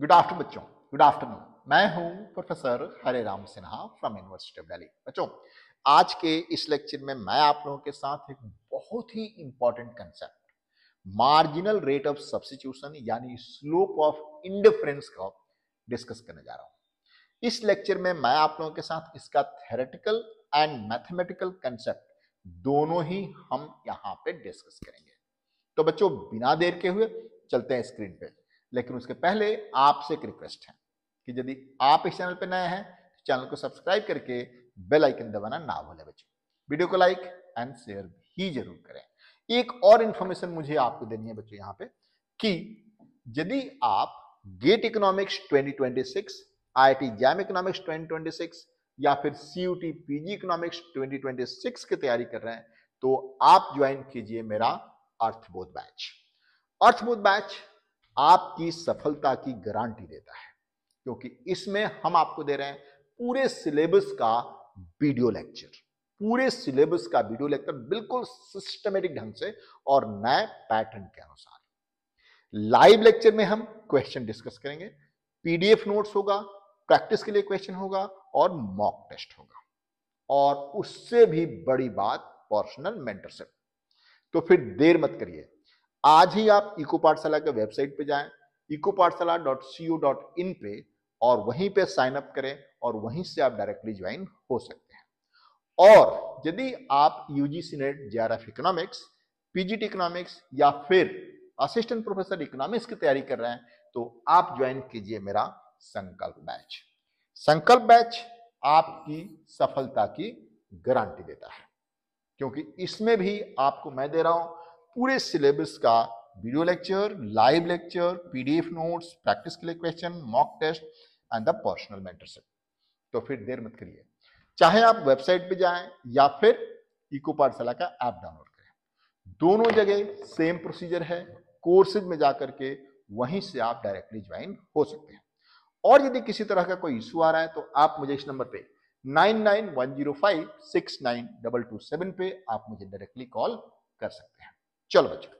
Good afternoon बच्चों, good afternoon. मैं हूं professor Hare Ram Sinha from university of Delhi. बच्चों, आज के इस लेक्चर में मैं आप लोगों के साथ एक बहुत ही important concept marginal rate of substitution यानी स्लोप ऑफ इंडिफरेंस का डिस्कस करने जा रहा हूं। इस लेक्चर में मैं आप लोगों के साथ इसका थ्योरेटिकल एंड मैथमेटिकल कंसेप्ट दोनों ही हम यहां पे डिस्कस करेंगे। तो बच्चों, बिना देर के हुए चलते हैं स्क्रीन पे। लेकिन उसके पहले आपसे एक रिक्वेस्ट है कि यदि आप इस चैनल पे नए हैं तो चैनल को सब्सक्राइब करके बेल आइकन दबाना ना भूलें बच्चों। वीडियो को लाइक एंड शेयर भी जरूर करें। एक और इंफॉर्मेशन मुझे आपको देनी है बच्चों यहाँ पे कि यदि आप GATE economics 2026, IIT JAM economics 2026 या फिर CUT PG इकोनॉमिक्स 2026 की तैयारी कर रहे हैं तो आप ज्वाइन कीजिए मेरा अर्थबोध बैच। अर्थबोध बैच आपकी सफलता की गारंटी देता है, क्योंकि इसमें हम आपको दे रहे हैं पूरे सिलेबस का वीडियो लेक्चर, बिल्कुल सिस्टमेटिक ढंग से और नए पैटर्न के अनुसार। लाइव लेक्चर में हम क्वेश्चन डिस्कस करेंगे, PDF नोट्स होगा, प्रैक्टिस के लिए क्वेश्चन होगा और मॉक टेस्ट होगा, और उससे भी बड़ी बात पर्सनल मेंटरशिप। तो फिर देर मत करिए, आज ही आप इको पाठशाला के वेबसाइट पे जाएं, ecopathshala.co.in पे, और वहीं पे साइन अप करें और वहीं से आप डायरेक्टली ज्वाइन हो सकते हैं। और यदि आप UGC net JRF economics, PGT economics या फिर असिस्टेंट प्रोफेसर इकोनॉमिक्स की तैयारी कर रहे हैं तो आप ज्वाइन कीजिए मेरा संकल्प बैच। संकल्प बैच आपकी सफलता की गारंटी देता है, क्योंकि इसमें भी आपको मैं दे रहा हूं पूरे सिलेबस का video lecture, live lecture, PDF notes, practice के लिए question, mock test and the personal mentorship. तो फिर देर मत करिए, चाहे आप वेबसाइट पे जाएं या फिर इको पाठशाला का ऐप डाउनलोड करें, दोनों जगह सेम प्रोसीजर है। कोर्सेज में जाकर के वहीं से आप डायरेक्टली ज्वाइन हो सकते हैं। और यदि किसी तरह का कोई इशू आ रहा है तो आप मुझे इस नंबर पे 9910569227 पे आप मुझे डायरेक्टली कॉल कर सकते हैं। चलो बच्चों,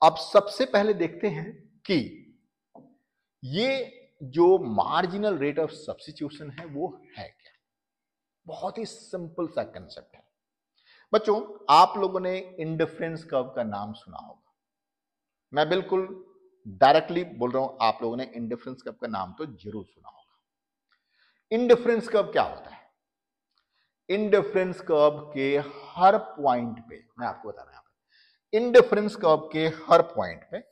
अब सबसे पहले देखते हैं कि ये जो मार्जिनल रेट ऑफ सब्स्टिट्यूशन है वो है क्या। बहुत ही सिंपल सा कंसेप्ट है बच्चों। आप लोगों ने इंडिफरेंस कर्व का नाम सुना होगा, मैं बिल्कुल डायरेक्टली बोल रहा हूं, आप लोगों ने इंडिफरेंस कर्व का नाम तो जरूर सुना होगा। इंडिफरेंस कर्व क्या होता है? इंडिफरेंस कर्व के हर पॉइंट पे, मैं आपको बता रहा हूं, इंडिफरेंस कर्व के हर पॉइंट पे,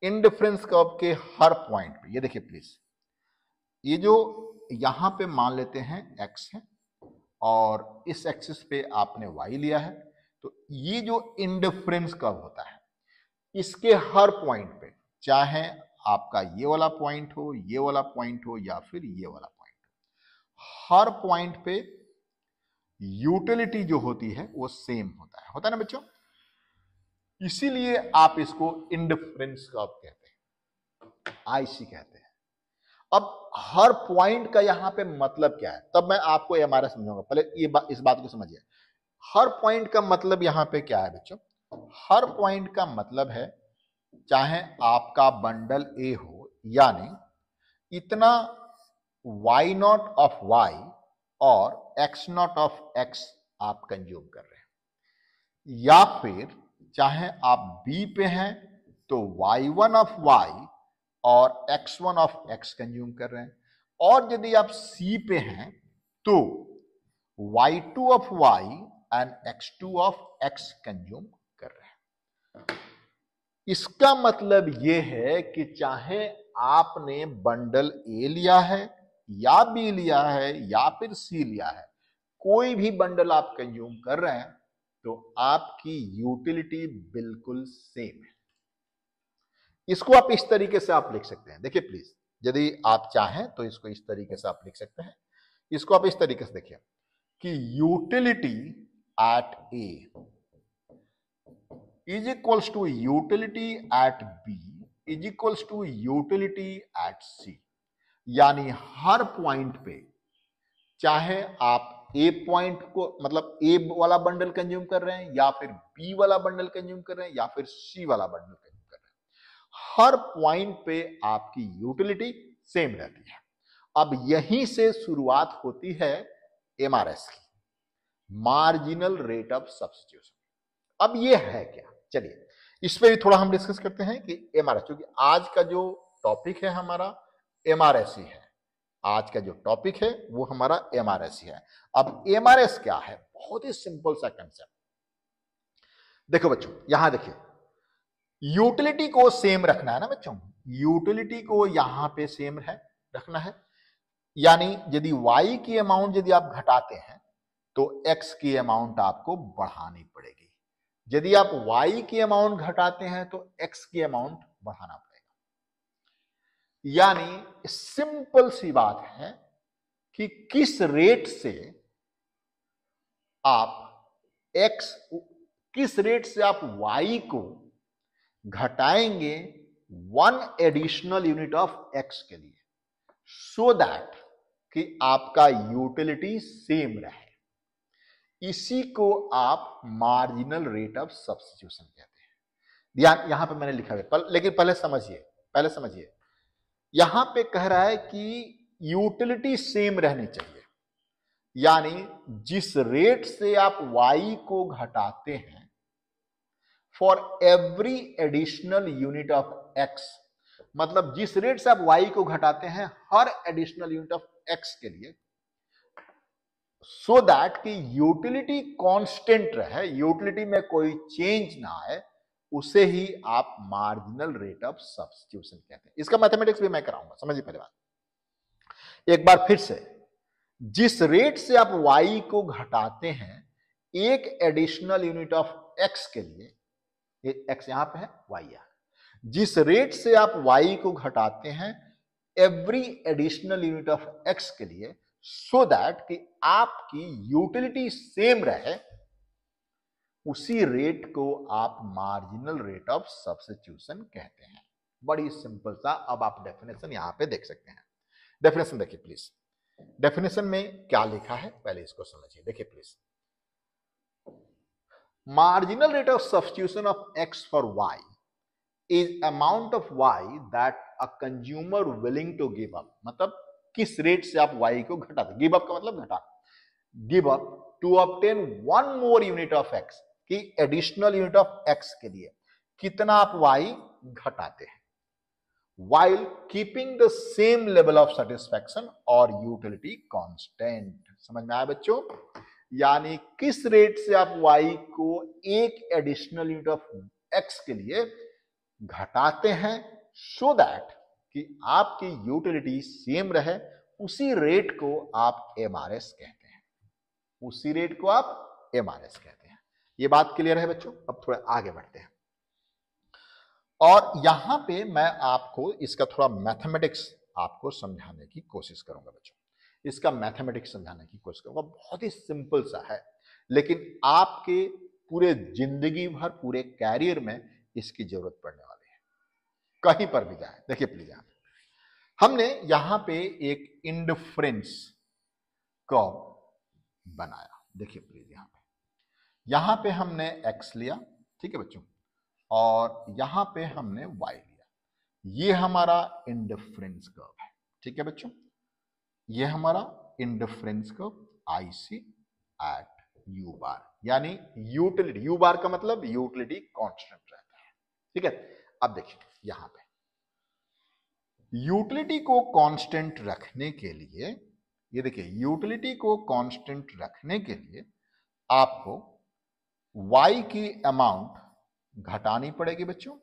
इंडिफरेंस कर्व के हर पॉइंट पे, ये देखिए प्लीज, ये जो यहां पे मान लेते हैं x है और इस एक्सिस पे आपने y लिया है, तो ये जो इंडिफरेंस कर्व होता है इसके हर पॉइंट पे, चाहे आपका ये वाला पॉइंट हो, ये वाला पॉइंट हो या फिर ये वाला पॉइंट हो, हर पॉइंट पे यूटिलिटी जो होती है वो सेम होता है ना बच्चों। इसीलिए आप इसको इंडिफरेंस कर्व कहते हैं, IC कहते हैं। अब हर पॉइंट का यहां पे मतलब क्या है, तब मैं आपको हमारा समझाऊंगा। पहले इस बात को समझिए, हर पॉइंट का मतलब यहां पे क्या है बच्चों? हर पॉइंट का मतलब है, चाहे आपका बंडल A हो, यानी इतना y0 ऑफ y और x0 ऑफ x आप कंज्यूम कर रहे हैं, या फिर चाहे आप B पे हैं तो y1 ऑफ y और x1 ऑफ x कंज्यूम कर रहे हैं, और यदि आप C पे हैं तो y2 of y and x2 of x consume कर रहे हैं। इसका मतलब यह है कि चाहे आपने बंडल A लिया है या B लिया है या फिर C लिया है, कोई भी बंडल आप कंज्यूम कर रहे हैं तो आपकी यूटिलिटी बिल्कुल सेम है। इसको आप इस तरीके से आप लिख सकते हैं, देखिए प्लीज, यदि आप चाहें तो इसको इस तरीके से आप लिख सकते हैं। इसको आप इस तरीके से देखिए कि utility at A is equals to utility at B is equals to utility at C। यानी हर पॉइंट पे, चाहे आप A पॉइंट को मतलब A वाला बंडल कंज्यूम कर रहे हैं या फिर B वाला बंडल कंज्यूम कर रहे हैं या फिर C वाला बंडल कंज्यूम कर रहे हैं, हर पॉइंट पे आपकी यूटिलिटी सेम रहती है। अब यहीं से शुरुआत होती है एमआरएस की, मार्जिनल रेट ऑफ सब्स्टिट्यूशन। अब ये है क्या, चलिए इस पे भी थोड़ा हम डिस्कस करते हैं कि एमआरएस, क्योंकि आज का जो टॉपिक है हमारा एमआरएस ही है। आज का जो टॉपिक है वो हमारा एमआरएस ही है। अब एमआरएस क्या है, बहुत ही सिंपल सा कंसेप्ट। देखो बच्चों, यहां देखिए, यूटिलिटी को सेम रखना है ना बच्चों, यूटिलिटी को यहां पे सेम है रखना है। यानी यदि y की अमाउंट यदि आप घटाते हैं तो x की अमाउंट आपको बढ़ानी पड़ेगी। यदि आप y की अमाउंट घटाते हैं तो x की अमाउंट बढ़ाना पड़ेगा। यानी सिंपल सी बात है कि किस रेट से आप y को घटाएंगे 1 एडिशनल यूनिट ऑफ x के लिए, सो दैट कि आपका यूटिलिटी सेम रहे। इसी को आप मार्जिनल रेट ऑफ सब्स्टिट्यूशन कहते हैं। ध्यान, यहां पे मैंने लिखा है, लेकिन पहले समझिए, यहां पे कह रहा है कि यूटिलिटी सेम रहनी चाहिए। यानी जिस रेट से आप y को घटाते हैं for every additional unit of x, मतलब जिस रेट से आप y को घटाते हैं हर एडिशनल यूनिट ऑफ x के लिए, सो दैट कि यूटिलिटी कांस्टेंट रहे, यूटिलिटी में कोई चेंज ना आए, उसे ही आप मार्जिनल रेट ऑफ सब्स्टिट्यूशन कहते हैं। इसका मैथमेटिक्स भी मैं कराऊंगा, समझिए पहले बात एक बार फिर से। जिस रेट से आप y को घटाते हैं एक एडिशनल यूनिट ऑफ x के लिए, ये x यहां पे है, y यहां, जिस रेट से आप y को घटाते हैं every additional unit of x के लिए, सो दैट कि आपकी यूटिलिटी सेम रहे, उसी रेट को आप मार्जिनल रेट ऑफ सब्स्टिट्यूशन कहते हैं। बड़ी सिंपल सा। अब आप डेफिनेशन यहां पे देख सकते हैं। डेफिनेशन देखिए प्लीज, डेफिनेशन में क्या लिखा है पहले इसको समझिए, देखिए please. Marginal rate of substitution of x for y is amount of y that a consumer willing to give up. मतलब किस रेट से आप y को घटाते, गिव अप का मतलब घटाना, give up to obtain 1 more unit of x, कि एडिशनल यूनिट ऑफ x के लिए कितना आप y घटाते हैं, while keeping the same level of satisfaction और utility constant। समझ में आया बच्चों? यानी किस रेट से आप y को एक एडिशनल यूनिट ऑफ x के लिए घटाते हैं, सो दैट कि आपकी यूटिलिटी सेम रहे, उसी रेट को आप एमआरएस कहते हैं। उसी रेट को आप एमआरएस कहते हैं। ये बात क्लियर है बच्चों? अब थोड़ा आगे बढ़ते हैं और यहां पे मैं आपको इसका थोड़ा मैथमेटिक्स आपको समझाने की कोशिश करूंगा बच्चों। इसका मैथमेटिक्स समझाने की कोशिश करूंगा। बहुत ही सिंपल सा है, लेकिन आपके पूरे जिंदगी भर, पूरे कैरियर में इसकी जरूरत पड़ने वाली है, कहीं पर भी जाए। देखिए प्लीज, यहां हमने यहां पे एक इंडिफरेंस कर्व बनाया। देखिए प्लीज, यहां पे हमने x लिया, ठीक है बच्चों, और यहां पे हमने y लिया। ये हमारा इंडिफरेंस कर्व है, ठीक है बच्चों। ये हमारा indifference curve IC at u bar, यानी यूटिलिटी, u बार का मतलब यूटिलिटी कांस्टेंट रहता है, ठीक है। अब देखिए यहां पे यूटिलिटी को कांस्टेंट रखने के लिए, ये देखिए यूटिलिटी को कांस्टेंट रखने के लिए आपको y की अमाउंट घटानी पड़ेगी बच्चों,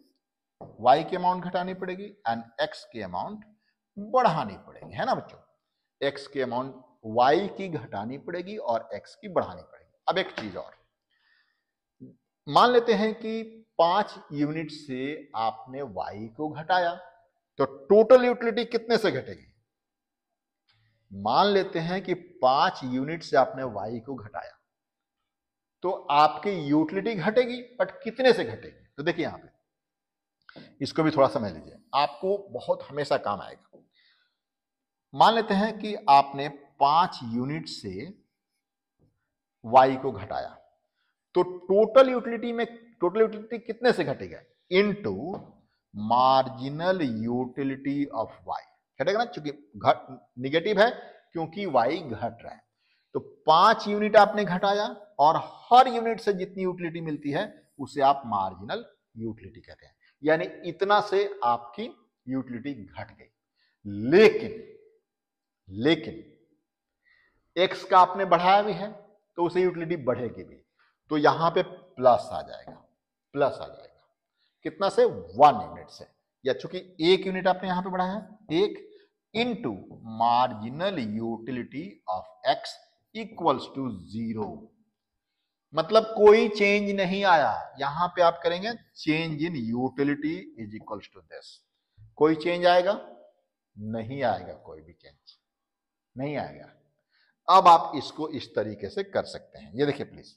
y की अमाउंट घटानी पड़ेगी एंड x की अमाउंट बढ़ानी पड़ेगी, है ना बच्चों। x की अमाउंट y की घटानी पड़ेगी और x की बढ़ानी पड़ेगी। अब एक चीज और, मान लेते हैं कि 5 यूनिट से आपने y को घटाया, तो टोटल यूटिलिटी कितने से घटेगी? मान लेते हैं कि 5 यूनिट से आपने y को घटाया, तो आपकी यूटिलिटी घटेगी, बट कितने से घटेगी? तो देखिए यहां पे इसको भी थोड़ा समझ लीजिए, आपको बहुत हमेशा काम आएगा। मान लेते हैं कि आपने 5 यूनिट से y को घटाया, तो टोटल यूटिलिटी कितने से घटेगा? Into marginal utility of y, घटेगा ना, चूंकि निगेटिव है क्योंकि वाई घट रहा है। तो 5 यूनिट आपने घटाया और हर यूनिट से जितनी यूटिलिटी मिलती है उसे आप मार्जिनल यूटिलिटी कहते हैं, यानी इतना से आपकी यूटिलिटी घट गई। लेकिन एक्स का आपने बढ़ाया भी है तो उसे यूटिलिटी बढ़ेगी भी, तो यहां पे प्लस आ जाएगा, कितना से 1 यूनिट से, या चूंकि 1 यूनिट आपने यहां पे बढ़ाया, 1 into marginal utility of x equals to 0, मतलब कोई चेंज नहीं आया। यहां पे आप करेंगे change in utility is equals to this, कोई चेंज आएगा? नहीं आएगा, कोई भी चेंज नहीं आएगा। अब आप इसको इस तरीके से कर सकते हैं, ये देखिए प्लीज,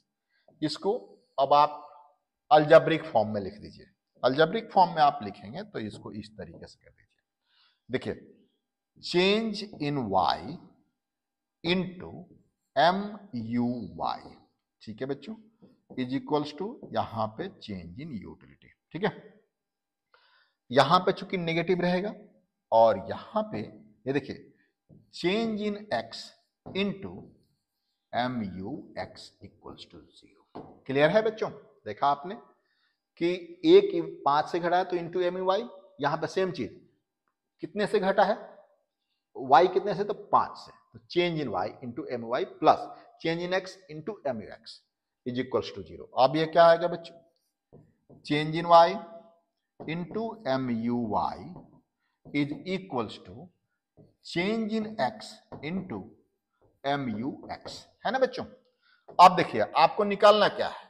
इसको अब आप अलजेब्रिक फॉर्म में लिख दीजिए। अलजेब्रिक फॉर्म में आप लिखेंगे तो इसको इस तरीके से कर दीजिए, देखिए change in y into M U y, ठीक है बच्चों, इज इक्वल्स टू यहां पे चेंज इन यूटिलिटी, ठीक है। यहां पे चूंकि नेगेटिव रहेगा और यहां पे ये देखिए change in x into M U x equals to 0। Clear है बच्चों? देखा आपने कि 5 से घटा है तो इंटू एम यू वाई, यहां पे सेम चीज कितने से घटा है, y कितने से, तो 5 से, तो change in y into M U y plus change in x into M U x is equals to 0। अब ये क्या आएगा बच्चों, change in y into M U y is equals to change in x into M U x, है ना बच्चों। अब देखिए आपको निकालना क्या है,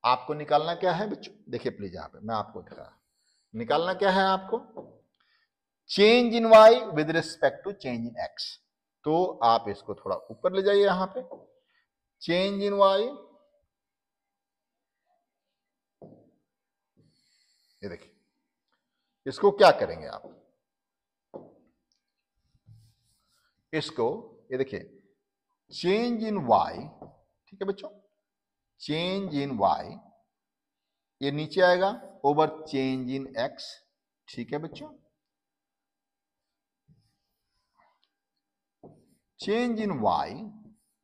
आपको निकालना क्या है बच्चों, देखिए प्लीज यहां पे मैं आपको दिखा रहा, निकालना क्या है आपको, change in y with respect to change in x। तो आप इसको थोड़ा ऊपर ले जाइए, यहां पे चेंज इन y, ये देखिए इसको क्या करेंगे आप, इसको ये देखिए चेंज इन y, ठीक है बच्चों, चेंज इन y ये नीचे आएगा ओवर चेंज इन x, ठीक है बच्चों, change in y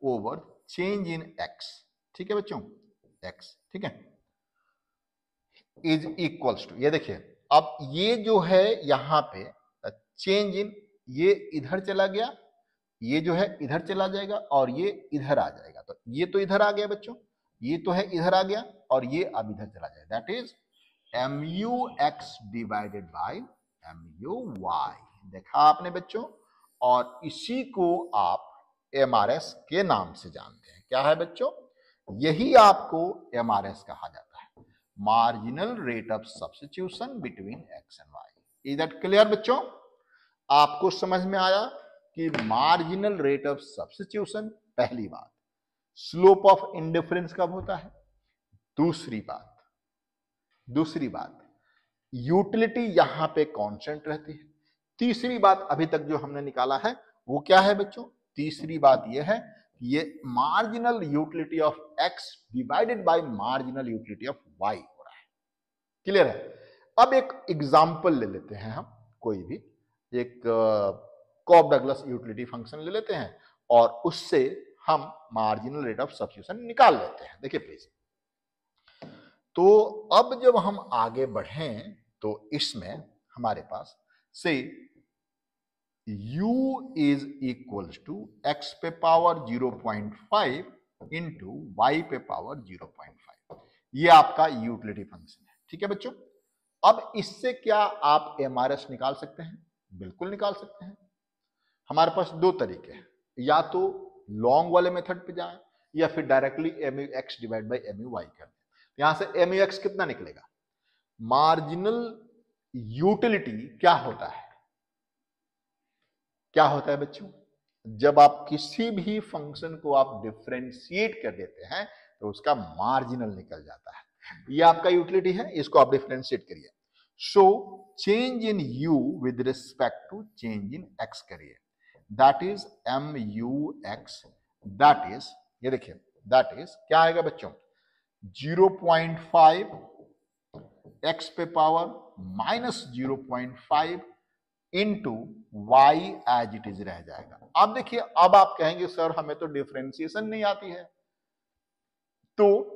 over change in x, ठीक है बच्चों, x, ठीक है, इज इक्वल्स टू, ये देखिए अब ये जो है यहां पे चेंज इन, ये इधर चला गया, ये जो है इधर चला जाएगा और ये इधर आ जाएगा, तो ये तो इधर आ गया बच्चों, ये तो है इधर आ गया और ये अब इधर चला जाएगा, that is M U x divided by M U y. देखा आपने बच्चों, और इसी को आप एमआरएस के नाम से जानते हैं, क्या है बच्चों, यही आपको एमआरएस कहा जाता है, marginal rate of substitution between x and y. Is that clear बच्चों? आपको समझ में आया कि मार्जिनल रेट ऑफ सब्स्टिट्यूशन, पहली बात, स्लोप ऑफ इंडिफरेंस कब होता है, दूसरी बात यूटिलिटी यहां पे कांस्टेंट रहती है, तीसरी बात अभी तक जो हमने निकाला है वो क्या है बच्चों, तीसरी बात ये है कि ये marginal utility of x divided by marginal utility of y हो रहा है। क्लियर है? अब एक एग्जांपल ले लेते हैं हम, कोई भी एक कॉब डगलस यूटिलिटी फंक्शन ले लेते हैं और उससे हम मार्जिनल रेट ऑफ सब्स्टिट्यूशन निकाल लेते हैं। देखिए प्लीज, तो अब जब हम आगे बढ़ें तो इसमें हमारे पास से u is equals to x पे पावर 0.5 इंटू y पे पावर 0.5, ये आपका यूटिलिटी फंक्शन है, ठीक है बच्चों। अब इससे क्या आप एमआरएस निकाल सकते हैं? बिल्कुल निकाल सकते हैं। हमारे पास दो तरीके हैं, या तो लॉन्ग वाले मेथड पे जाएं या फिर directly M U x divide by M U y कर दें। यहां से एम यू एक्स कितना निकलेगा, मार्जिनल यूटिलिटी क्या होता है, क्या होता है बच्चों, जब आप किसी भी फंक्शन को आप डिफरेंशिएट कर देते हैं तो उसका मार्जिनल निकल जाता है, ये आपका यूटिलिटी है, इसको आप डिफरेंशिएट करिए। So change in u with respect to change in x करिए, that is M U x, that is, ये देखिए दैट इज क्या आएगा बच्चों, 0.5 एक्स पे power -0.5 into y as it is रह जाएगा। अब देखिए, अब आप कहेंगे सर हमें तो डिफरेंशिएशन नहीं आती है, तो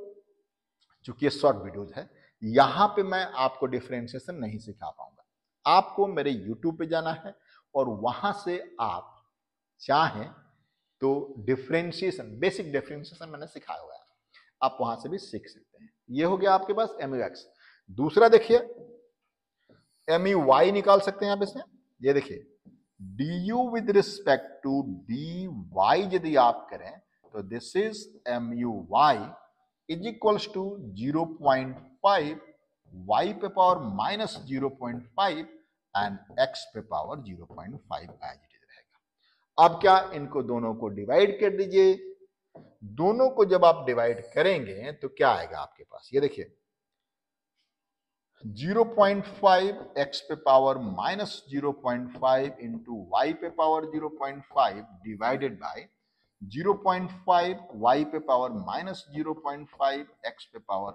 चूंकि ये शॉर्ट वीडियोज है, यहां पे मैं आपको डिफरेंशिएशन नहीं सिखा पाऊंगा। आपको मेरे यूट्यूब पे जाना है और वहां से आप चाहें तो डिफरेंशिएशन, बेसिक डिफरेंशिएशन मैंने सिखाया हुआ है, आप वहां से भी सीख सकते हैं। ये हो गया आपके पास MUX। दूसरा देखिए, MUY निकाल सकते हैं आप इसमें। ये देखिए, du with respect to dy यदि आप करें तो this is MUY is equals to 0.5 y पे पावर -0.5 एंड x पे पावर 0.5 एज इट इज रहेगा। अब क्या, इनको दोनों को डिवाइड कर दीजिए। दोनों को जब आप डिवाइड करेंगे तो क्या आएगा आपके पास, ये देखिए 0.5 x पे पावर -0.5 इंटू y पे पावर 0.5 डिवाइडेड बाय 0.5 y पे पावर -0.5 x पे पावर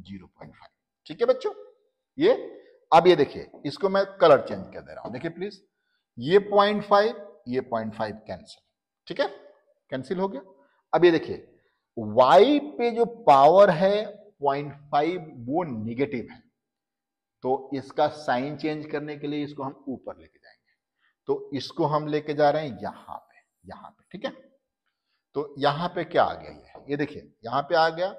0.5। ठीक है बच्चों, ये अब ये देखिए, इसको मैं कलर चेंज कर दे रहा हूं, देखिए प्लीज, ये 0.5 ये 0.5 कैंसिल, ठीक है, कैंसिल हो गया। अब ये देखिए, y पे जो पावर है 0.5 वो निगेटिव है, तो इसका साइन चेंज करने के लिए इसको हम ऊपर लेके जाएंगे, तो इसको हम लेके जा रहे हैं यहां पे, ठीक है। तो यहां पे क्या आ गया, ये देखिए यहां पे आ गया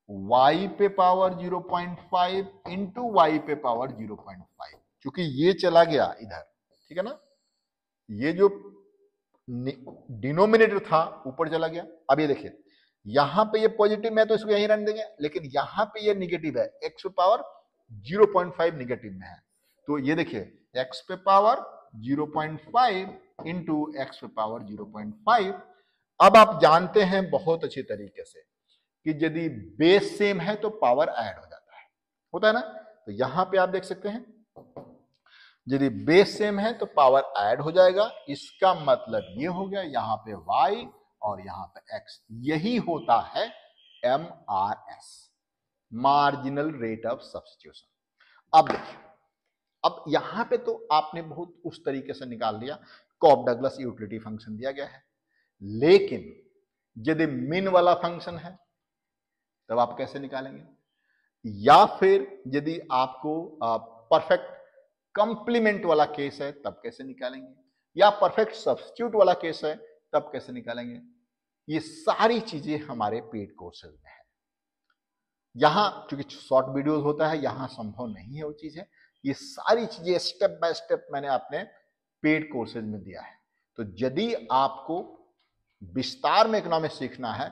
y पे पावर 0.5 इंटू वाई पे पावर 0.5, क्योंकि ये चला गया इधर, ठीक है ना, ये जो डिनोमिनेटर था ऊपर चला गया। अब ये देखिए, यहां पे ये पॉजिटिव है तो इसको यहीं रहने देंगे, लेकिन यहां पे ये निगेटिव है, x पे पावर 0.5 निगेटिव में है, तो ये देखिए x पे पावर 0.5 इंटू एक्स पे पावर 0.5। अब आप जानते हैं बहुत अच्छी तरीके से कि यदि बेस सेम है तो पावर ऐड हो जाता है, होता है ना। तो यहां पे आप देख सकते हैं, यदि बेस सेम है तो पावर ऐड हो जाएगा, इसका मतलब ये हो गया यहां पे y और यहां पे x, यही होता है MRS, marginal rate of substitution. अब देखिए, अब यहां पे तो आपने बहुत उस तरीके से निकाल लिया, कॉफ डगलस यूटिलिटी फंक्शन दिया गया है, लेकिन यदि मिन वाला फंक्शन है तब आप कैसे निकालेंगे, या फिर यदि आपको परफेक्ट कंप्लीमेंट वाला केस है तब कैसे निकालेंगे, या परफेक्ट सब्स्टिट्यूट वाला केस है तब कैसे निकालेंगे। ये सारी चीजें हमारे पेड कोर्सेज में है। यहां चूंकि शॉर्ट वीडियोस होता है, यहां संभव नहीं है वो चीजें, ये सारी चीजें स्टेप बाय स्टेप मैंने अपने पेड कोर्सेज में दिया है। तो यदि आपको विस्तार में इकोनॉमिक्स सीखना है,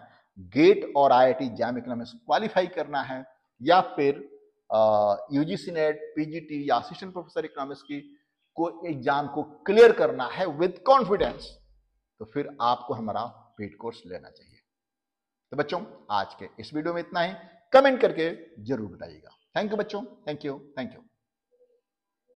गेट और IIT जैम इकोनॉमिक्स क्वालिफाई करना है, या फिर UGC नेट, PGT या असिस्टेंट प्रोफेसर इकोनॉमिक्स की को एग्जाम को क्लियर करना है विद कॉन्फिडेंस, तो फिर आपको हमारा पेड कोर्स लेना चाहिए। तो बच्चों, आज के इस वीडियो में इतना ही, कमेंट करके जरूर बताइएगा। थैंक यू बच्चों, थैंक यू।